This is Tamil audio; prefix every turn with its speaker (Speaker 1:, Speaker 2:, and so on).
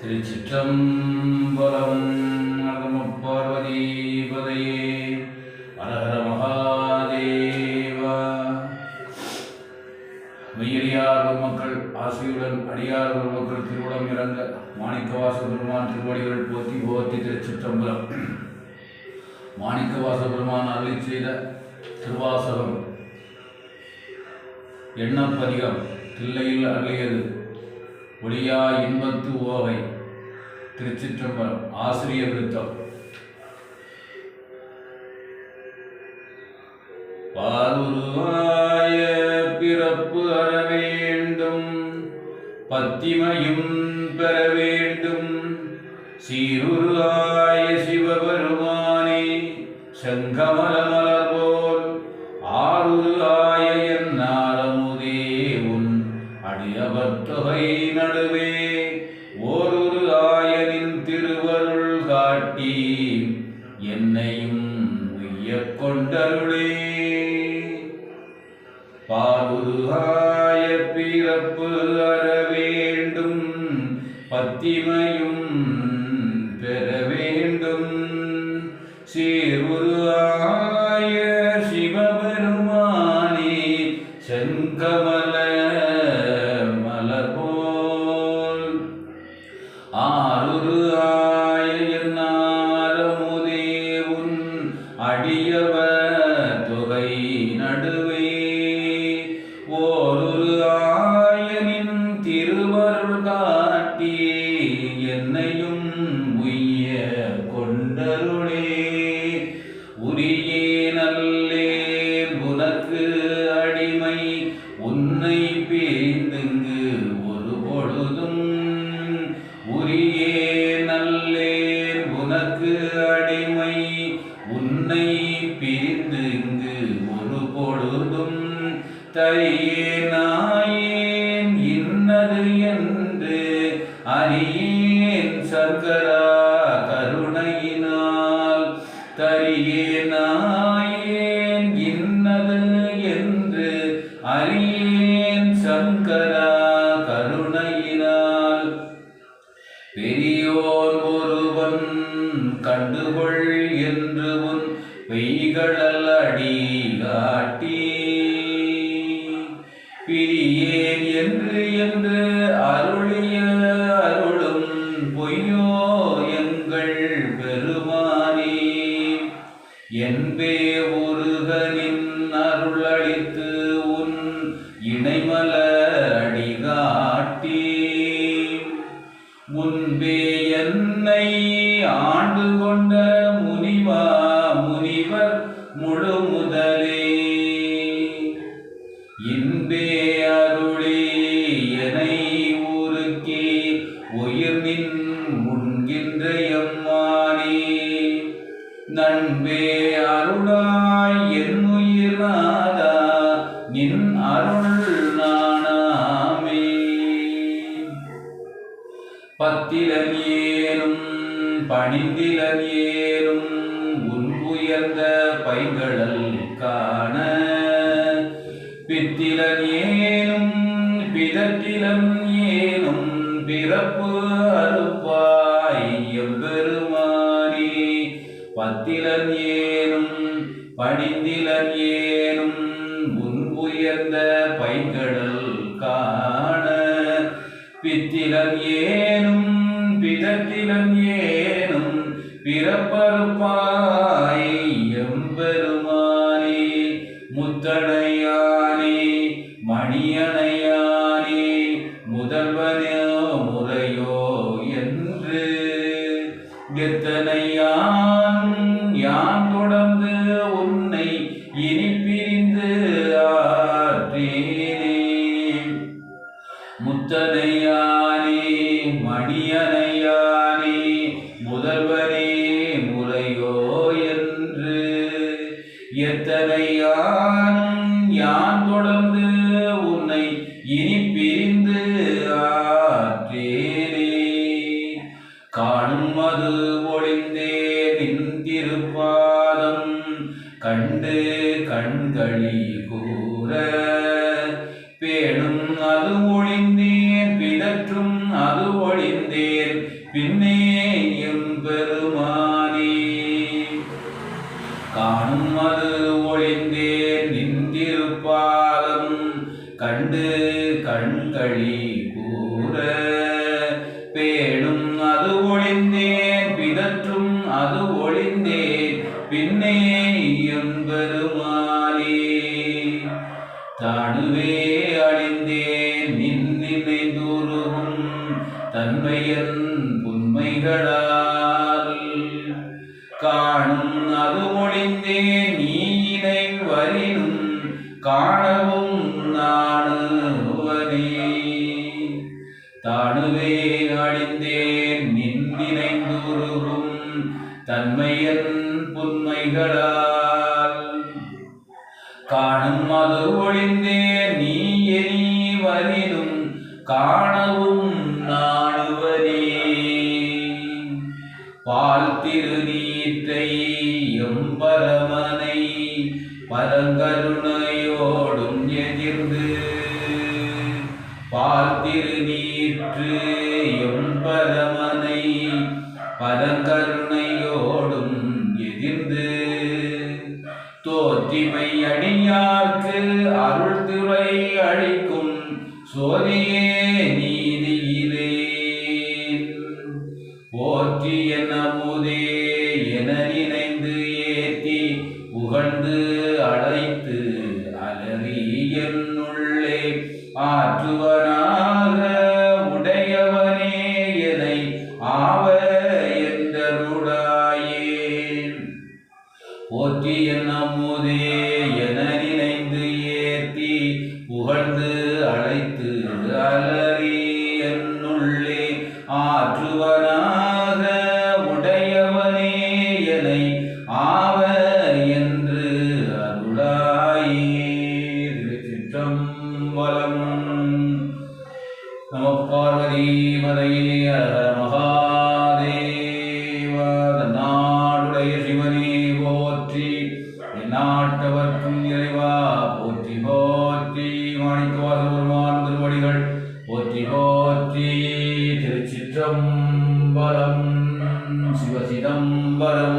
Speaker 1: திருச்சிற்றம்பலம். நம பார்வதிபதையே. ஹரஹர மகாதேவா. மெய்யடியார் பெருமக்கள் ஆசையுடன் அடியார் பெருமக்கள் திருவுளம் இறங்க மாணிக்கவாச பெருமான் திருவடிகள் போற்றி போற்றி. திருச்சிற்றம்பலம். மாணிக்கவாச பெருமான் அருளி செய்த திருவாசகம் எண்ணப்பதிகம் தில்லையில் அருளியது ஒளியா இன்பத்து ஓவை. திருச்சிற்றம்பலம். ஆசிரிய விருத்தம். பாருருவாய பிறப்பு அற வேண்டும், பத்திமையும் பெற வேண்டும். சீருருவாய சிவபெருமானே செங்கமல மலர் போல் ஆருருவாய என்னாரமுதே உன் அடியவர் தொகை நடுவே ஓரொரு ஆயனின் திருவருள் காட்டி என்னையும் உய்யக் கொண்டருளே. பாருருவாய பிறப்பு அற வேண்டும், பத்திமையும் பெற வேண்டும். சீருருவாய சிவபெருமானே செங்கமல மலர் போல் ஆருரு ஆய என்னாரமுதே உன் அடியவர் தொகை நடுவே ஓரொரு ஆயனின் திருவருள் காட்டி என்னையும் உய்ய கொண்டருளே. உரியே நல்லேன் உனக்கு அடிமை, உன்னை பிரிந்துங்கு ஒரு பொழுதும். உரியே நல்லேன் உனக்கு அடிமை, உன்னை பிரிந்துங்கு ஒரு பொழுதும். தரியே நாயேன் இன்னது என்று அறியேன் சங்கரா கருணையினால். தரியே நாயேன் இன்னது என்று அறியேன் சங்கரா கருணையினால். பெரியோர் ஒருவன் கண்டுகொள் என்று உன் பெய்களல் அடி காட்டி பிரியேன் என்று என்று அருளிய அருளும் பொய்யோ எங்கள் பெருமானே. என்பே ஒருகனின் அருளளித்து உன் இணைமலர் அடி காட்டி முன்பே என்னை ஆண்டு கொண்ட முனிவா முனிவர் முழு முதலே. இன்பே அருளி எனை ஊருக்கே உயிர் நின் முன்கின்ற எம்மானே. நண்பே அருளாய் என் உயிர் நாதா நின் அருள் நாணாமே. பத்திலன் ஏனும் பணிந்திலன் ஏனும் உன் உயர்ந்த பைங்களல் காண. பித்திலன் ஏனும் பிதற்றிலன் ஏனும் பிறப்பு அறுப்பாய் எம்பெருமானே. பத்திலன் ஏனும் பணிந்திலன் ஏனும் உன் உயர்ந்த பைங்களல் காண. பித்திலன் ஏனும் பிதற்றிலன் ஏனும் பிறப்பறுப்பாய் எம்பெருமானே. முத்தணையானே மணியணையானே முதல்வனோ முறையோ என்று எத்தனையான் யான் தொடர்ந்து உன்னை இனி பிரிந்து ஆற்றேனே. முத்தனையானே மணியனையானே முதல்வனே முறையோ என்று எத்தனையானும் யான் தொடர்ந்து உன்னை இனி பிரிந்து ஆற்றேனே. காணும் அது ஒளிந்தே நின் திருப்பாதம் கண்டு கண்களி கூற பேணும் அது ஒளிந்தேன் பிதற்றும் அது ஒளிந்தேன் பின்னே எம்பெருமானே. காணும் அது ஒளிந்தேன் நின்றிருப்பாதம் கண்டு கண்களி கூற பேணும் அது ஒளிந்தேன் பிதற்றும் அது ஒளிந்தேன் பின்னே எம்பெருமானே. தானுவே அழிந்தேன் நின்னினைந்துருகும் தன்மையன் புன்மைகளால் காணும் அது ஒளிந்தேன் நீயினை வரினும் காணவும் நாணுவனே. தானுவே அழிந்தேன் நின்னினைந்துருகும் தன்மையன் புன்மைகளால் காணும் அது ஒளிந்தேன் நீ எரி வரினும் காணவும் நாணுவனே. பால் திருநீற்றை எம்பரமனை பரங்கருணையோடும் எதிர்ந்து பால் திருநீற்று எம்பரமனை பரங்கருணையோடும் எதிர்ந்து தோற்றிமை அடியார்க்கு அருள் துறை அளிக்கும் சோதியே நீதியிலே போற்றி என் அமுதே என நினைந்து ஏத்தி புகழ்ந்து அழைத்து அலறி என்னுள்ளே ஆற்றுவனாக உடையவனே எனை ஆவ என்றருளாயே. போற்றி என் அமுதே என நினைந்து ஏத்தி புகழ்ந்து அழைத்து அலறி என்னுள்ளே ஆற்றுவனாக உடையவனே எனை ஆவ என்று அருளாயே. திருச்சிற்றம்பலம். நம பார்வதி மதையே மகாதேவா. நாடுடைய சிவனே போற்றி நாட்டவர்க்கும் இறைவா போற்றி போற்றி. மாணிக்கவாசக பெருமான் திருவடிகள் போற்றி போற்றி. திருச்சிற்றம்பலம். சிவசிதம்பரம்.